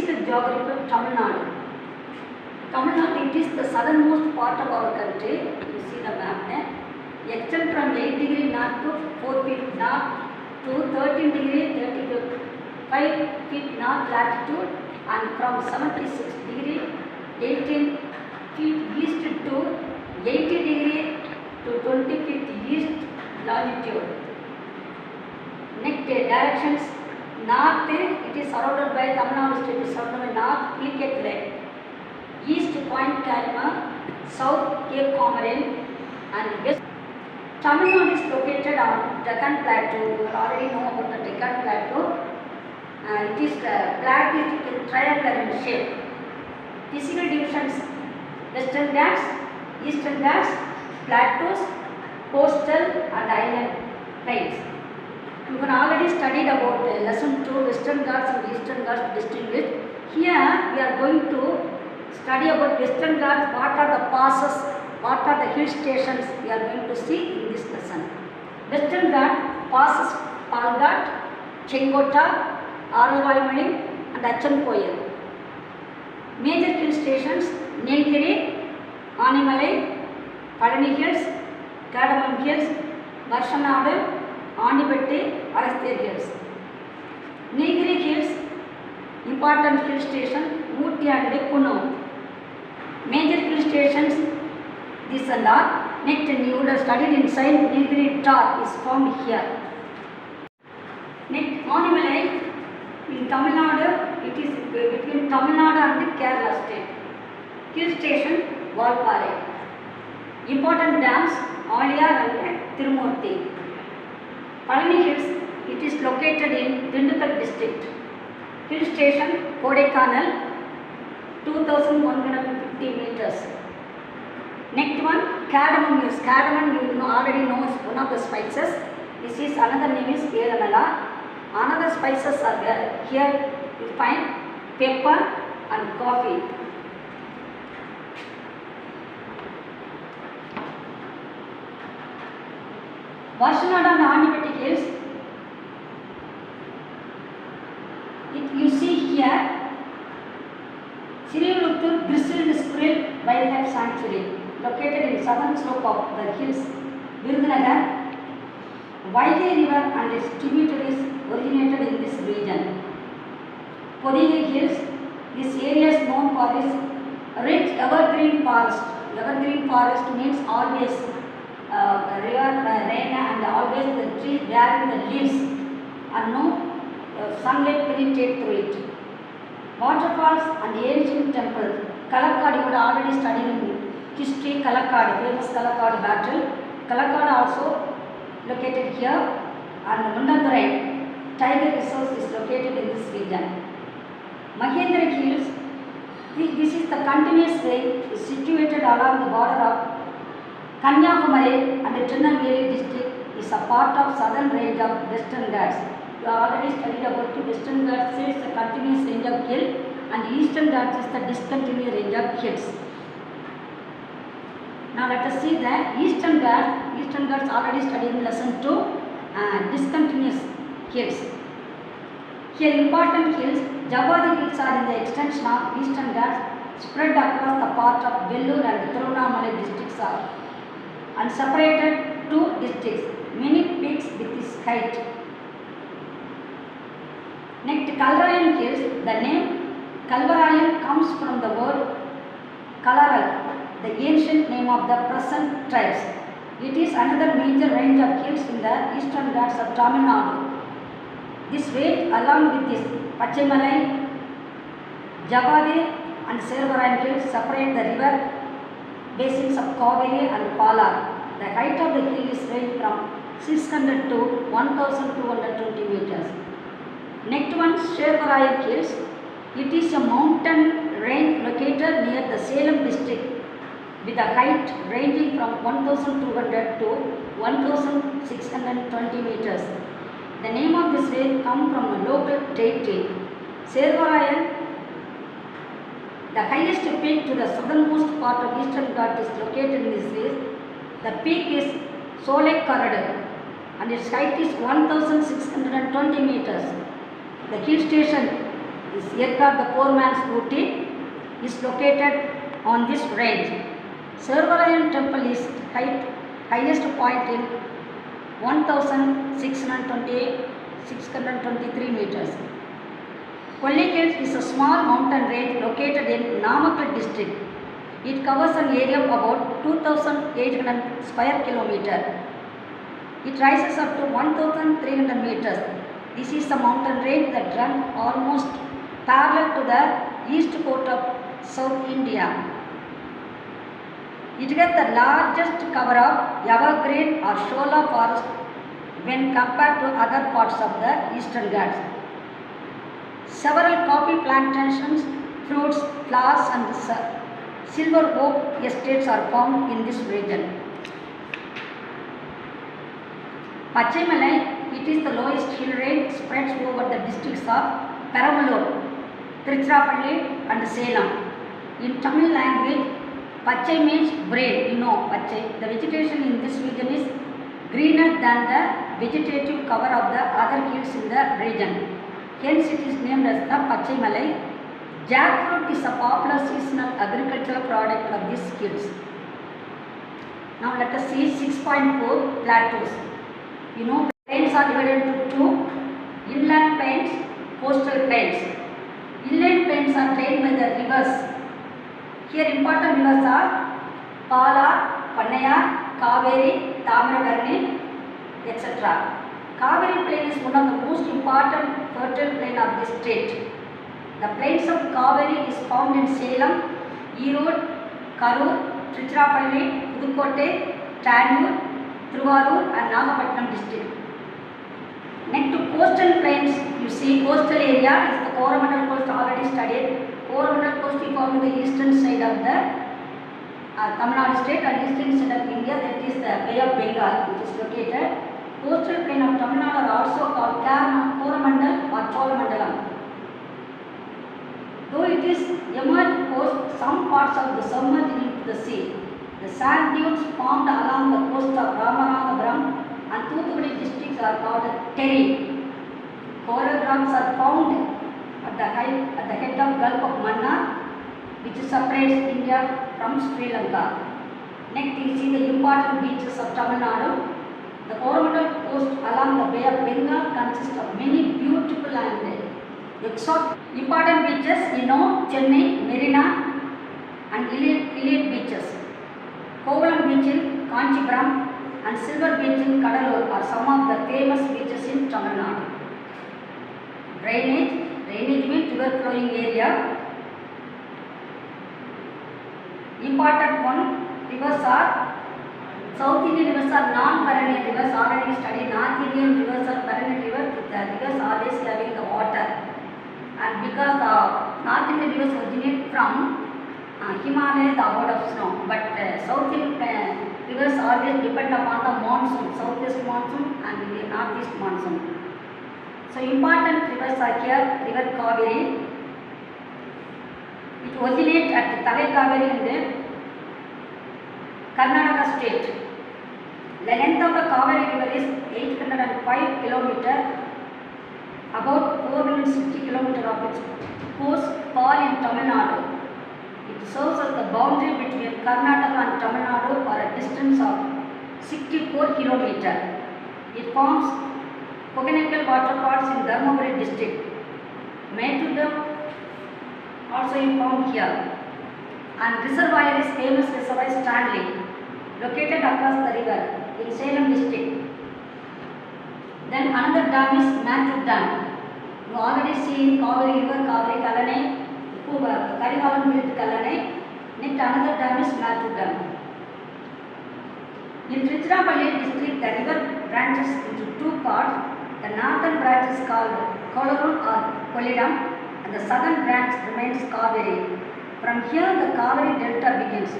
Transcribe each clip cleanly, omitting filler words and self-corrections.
physical geography of Tamil Nadu. Tamil Nadu, it is the southernmost part of our country. You see the map there. Extend from 8 degree north to 4 feet north to 13 degree 35 feet north latitude, and from 76 degree 18 feet east to 80 degree to 20 feet east longitude. Next directions, north it is surrounded by Tamil Nadu state is surrounded by north Calicut Lake, east Point Kalima, south Cape Comorin, and west. Tamil Nadu is located on Deccan Plateau. You already know about the Deccan Plateau. It is triangular in shape. Physical divisions: Western Ghats, Eastern Ghats, Plateaus, coastal and island plains. You can already studied about lesson 2, Western Ghats and Eastern Ghats distinguished. Here we are going to study about Western Ghats. What are the passes? What are the hill stations? We are going to see in this lesson. Western Ghats passes Palghat, Chengotta, Aralvaimali and Achankoil. Major hill stations: Nilgiri, Animalai, Palani Hills, Kadamam Hills, Varshanadu, Andipetti, Agasthyar Hills. Nilgiri Hills, important hill station, Ooty and Kunnur. Major hill stations, this and that. Next, you would have studied inside Nilgiri Tar is found here. Next, Animalai in Tamil Nadu, it is between Tamil Nadu and Kerala state. Hill station, Valparai. Important dams, Aliyar and Tirumurti. Palani Hills, it is located in Dindigul district. Hill station, Kodaikanal, 2150 meters. Next one, Cardamom Hills. Cardamom you already know is one of the spices. This is another name is Elamala. Another spices are there. Here you find pepper and coffee. Varshanadu and Andipetti Hills. You see here, Sirivuluttur Grizzled Squirrel Wildlife Sanctuary, located in southern slope of the hills, Virudhunagar. Vaigai River and its tributaries originated in this region. Podigi Hills, this area is known for its rich evergreen forest. Evergreen forest means always rain and always the trees bearing the leaves and no sunlight penetrate through it. Waterfalls and ancient temples. Kalakkad, you would already studied in history. Kalakkad, famous Kalakkad battle. Kalakkad also located here, and Mundadurai tiger reserve is located in this region. Mahendra Hills, this is the continuous range situated along the border of Kanyakumari and Tirunelveli district, is a part of southern range of Western Ghats. You already studied about the Western Ghats is the continuous range of hill and Eastern Ghats is the discontinuous range of hills. Now let us see the Eastern Ghats. Eastern Ghats already studied in lesson 2, discontinuous hills. Here important hills, Jabadi Hills are in the extension of Eastern Ghats spread across the part of Vellore and Tiruvannamalai districts are and separated two districts, many peaks with its height. Next, Kalvarayan Hills. The name Kalvarayan comes from the word Kalaral, the ancient name of the present tribes. It is another major range of hills in the Eastern Ghats of Tamil Nadu. This range along with this Pachimalai, Jabadi and Servarayan Hills separate the river basins of Kaveri and Palar. The height of the hill is range from 600 to 1220 meters. Next one, Servarayan Hills. It is a mountain range located near the Salem district with a height ranging from 1200 to 1620 meters. The name of this range comes from a local deity. Servarayan, the highest peak to the southernmost part of Eastern Ghats is located in this range. The peak is Solekkaradu and its height is 1620 meters. The hill station This aircraft, the poor man's booty, is located on this range. Servarayan temple is highest point in 1623 meters. Kolli is a small mountain range located in Namakkal district. It covers an area of about 2,800 square kilometers. It rises up to 1,300 meters. This is a mountain range that runs almost parallel to the east coast of South India. It has the largest cover of evergreen or shola forest when compared to other parts of the Eastern Ghats. Several coffee plantations, fruits, flowers and silver oak estates are found in this region. Pachaimalai, it is the lowest hill range, spreads over the districts of Perambalur, Tiruchirappalli and Salem. In Tamil language, Pachai means braid, you know Pachai. The vegetation in this region is greener than the vegetative cover of the other hills in the region. Hence it is named as the Pachaimalai. Jackfruit is a popular seasonal agricultural product of these hills. Now let us see 6.4 plateaus. You know, plains are divided into two: inland plains, coastal plains. Inland plains are drained by the rivers. Here important rivers are Pala, Pannayar, Kaveri, Tamarabarni, etc. Kaveri plain is one of the most important fertile plain of this state. The plains of Kaveri is found in Salem, Erode, Karur, Tiruchirappalli, Pudukkottai, Tannur, Thiruvarur and Nagapattinam district. Next to coastal plains, you see coastal area is the Coromandel coast already studied. Coromandel coast is found on the eastern side of the Tamil Nadu state and eastern side of India, that is the Bay of Bengal which is located. Coastal plain of Tamil Nadu are also called Coromandel or Cholamandalam. Though it is emerged coast, some parts of the submerged into the sea. The sand dunes formed along the coast of Ramanathapuram and Thoothukudi districts are called terri. Coral rocks are found at the head of Gulf of Mannar, which separates India from Sri Lanka. Next, you see the important beaches of Tamil Nadu. The Coromandel coast along the Bay of Bengal consists of many beautiful and exotic important beaches. You know, Chennai, Marina, and Iliad beaches. Kovalam beach in Kanchipuram and Silver beach in Kadalur are some of the famous beaches in Tamil Nadu. Drainage means river flowing area. Important one, rivers are South Indian rivers are non-perennial rivers, already studied. North Indian rivers are perennial rivers, the rivers always having the water. And because the North Indian rivers originate from Himalaya, the abode of snow, but South Indian rivers always depend upon the monsoon, southeast monsoon and the northeast monsoon. So important rivers are here, river Kaveri. It originates at Talai Kaveri in the Karnataka state. The length of the Kaveri river is 805 kilometers. About 460 kilometers of its course fall in Tamil Nadu. It serves as the boundary between Karnataka and Tamil Nadu for a distance of 64 kilometers. It forms Koganekal waterfalls in Dharmaburi district. Metudam also is found here. And reservoir is famous reservoir Stanley, located across the river in Salem district. Then another dam is Mattur Dam. You already see Kaveri river, Kaveri Kalane, Karivalam built Kalane. Next another dam is Mattur Dam. In Tiruchirappalli district, the river branches into two parts. The northern branch is called Kolarun or Kollidam and the southern branch remains Kaveri. From here the Kaveri delta begins.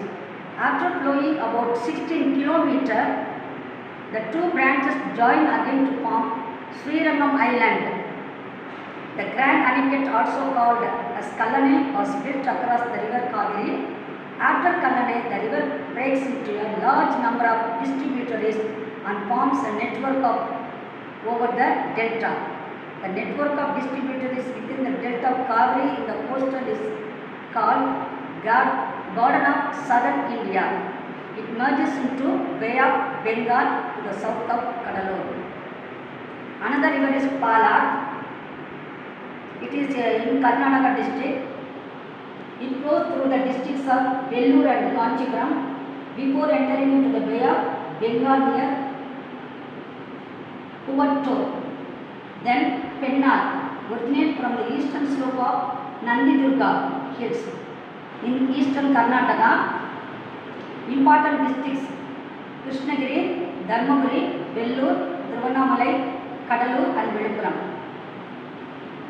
After flowing about 16 kilometers, the two branches join again to form Srirangam Island. The Grand Anicut, also called as Kallane, was built across the river Kaveri. After Kallane, the river breaks into a large number of distributaries and forms a network of over the delta. The network of distributors within the delta of Kaveri in the coastal is called Garden of Southern India. It merges into Bay of Bengal to the south of Kadalur. Another river is Palar. It is in Karnataka district. It flows through the districts of Vellore and Kanchipuram before entering into the Bay of Bengal near Kuvattur. Then Pennar originates from the eastern slope of Nandidurga hills in eastern Karnataka. Important districts: Krishnagiri, Dharmagiri, Vellore, Tiruvannamalai, Kadalur and Viluppuram.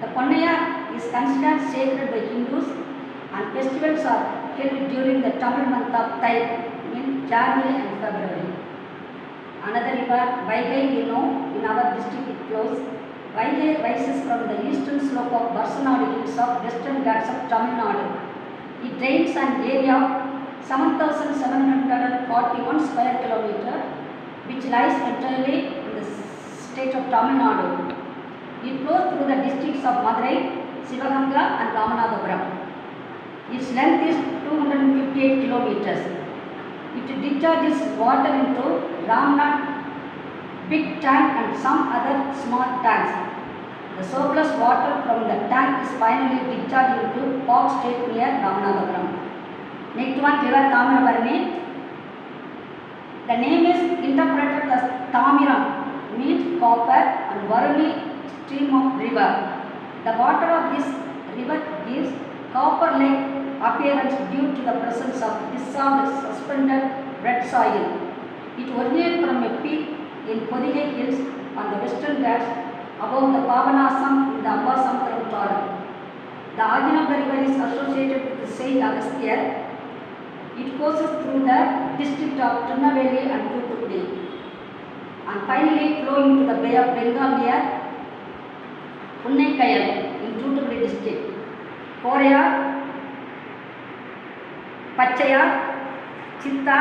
The Ponnaya is considered sacred by Hindus and festivals are held during the Tamil month of Thai in January and February. Another river, Vaigai, in our district it flows. Vaigai rises from the eastern slope of Varsanadu hills of western Ghats of Tamil Nadu. It drains an area of 7,741 square kilometer, which lies entirely in the state of Tamil Nadu. It flows through the districts of Madurai, Sivaganga and Ramanathapuram. Its length is 258 kilometers. It discharges water into Ramnath big tank and some other small tanks. The surplus water from the tank is finally discharged into Park State near Ramanathapuram. Next one, river Tamirabarani. The name is interpreted as Tamiram, means copper, and Varuni, stream of river. The water of this river gives copper-like appearance due to the presence of dissolved suspended red soil. It originates from a peak in Podigai hills on the western Ghats above the Pavanasam in the Ambasamkaram Torrent. The origin of the river is associated with Saint Agastya. It passes through the district of Tirunelveli and Thoothukudi and finally flowing to the Bay of Bengal near Unnaikayal in Thoothukudi district. Koraya, Pachaya, Chitta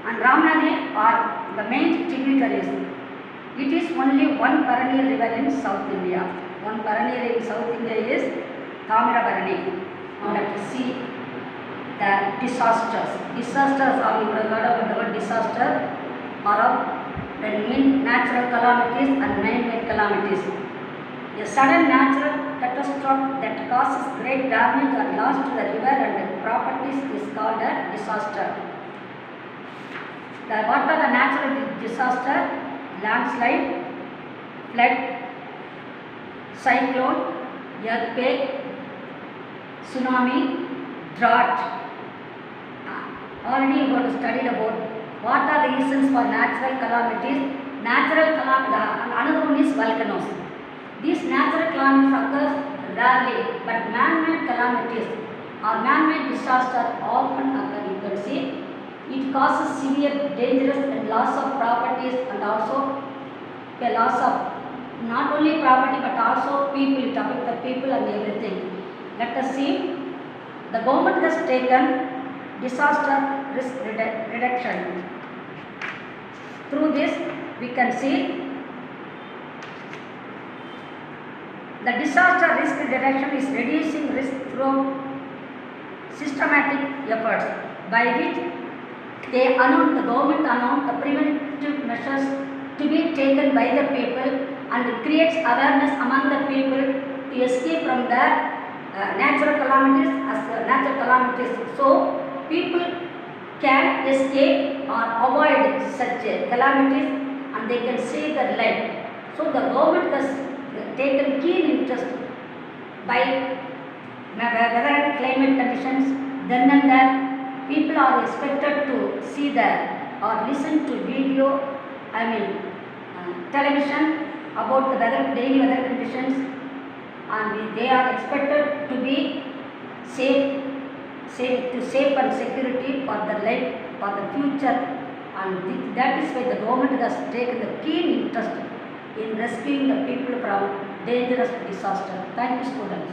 and Ramnadi are the main tributaries. It is only one perennial river in South India. One perennial in South India is Tamirabarani. Now let us see the disasters. Disasters are, you would have heard about the word disaster, or that mean natural calamities and man-made calamities. A sudden natural catastrophe that causes great damage or loss to the river and properties is called a disaster. What are the natural disaster? Landslide, flood, cyclone, earthquake, tsunami, drought. Already you have studied about what are the reasons for natural calamities. Natural calamity, another one is volcanoes. These natural calamities occur rarely, but man-made calamities or man-made disasters often occur. You can see it causes severe, dangerous and loss of properties and also a loss of not only property but also people. It affects the people and everything. Let us see. The government has taken disaster risk reduction. Through this, we can see the disaster risk reduction is reducing risk through systematic efforts by which the government announced the preventive measures to be taken by the people and creates awareness among the people to escape from the natural calamities. So people can escape or avoid such calamities and they can save their life. So the government has taken keen interest by weather and climate conditions. Then and there, people are expected to see or listen to video, television about the daily weather conditions, and they are expected to be safe and security for their life, for the future, and that is why the government has taken the keen interest in rescuing the people from dangerous disaster. Thank you, students.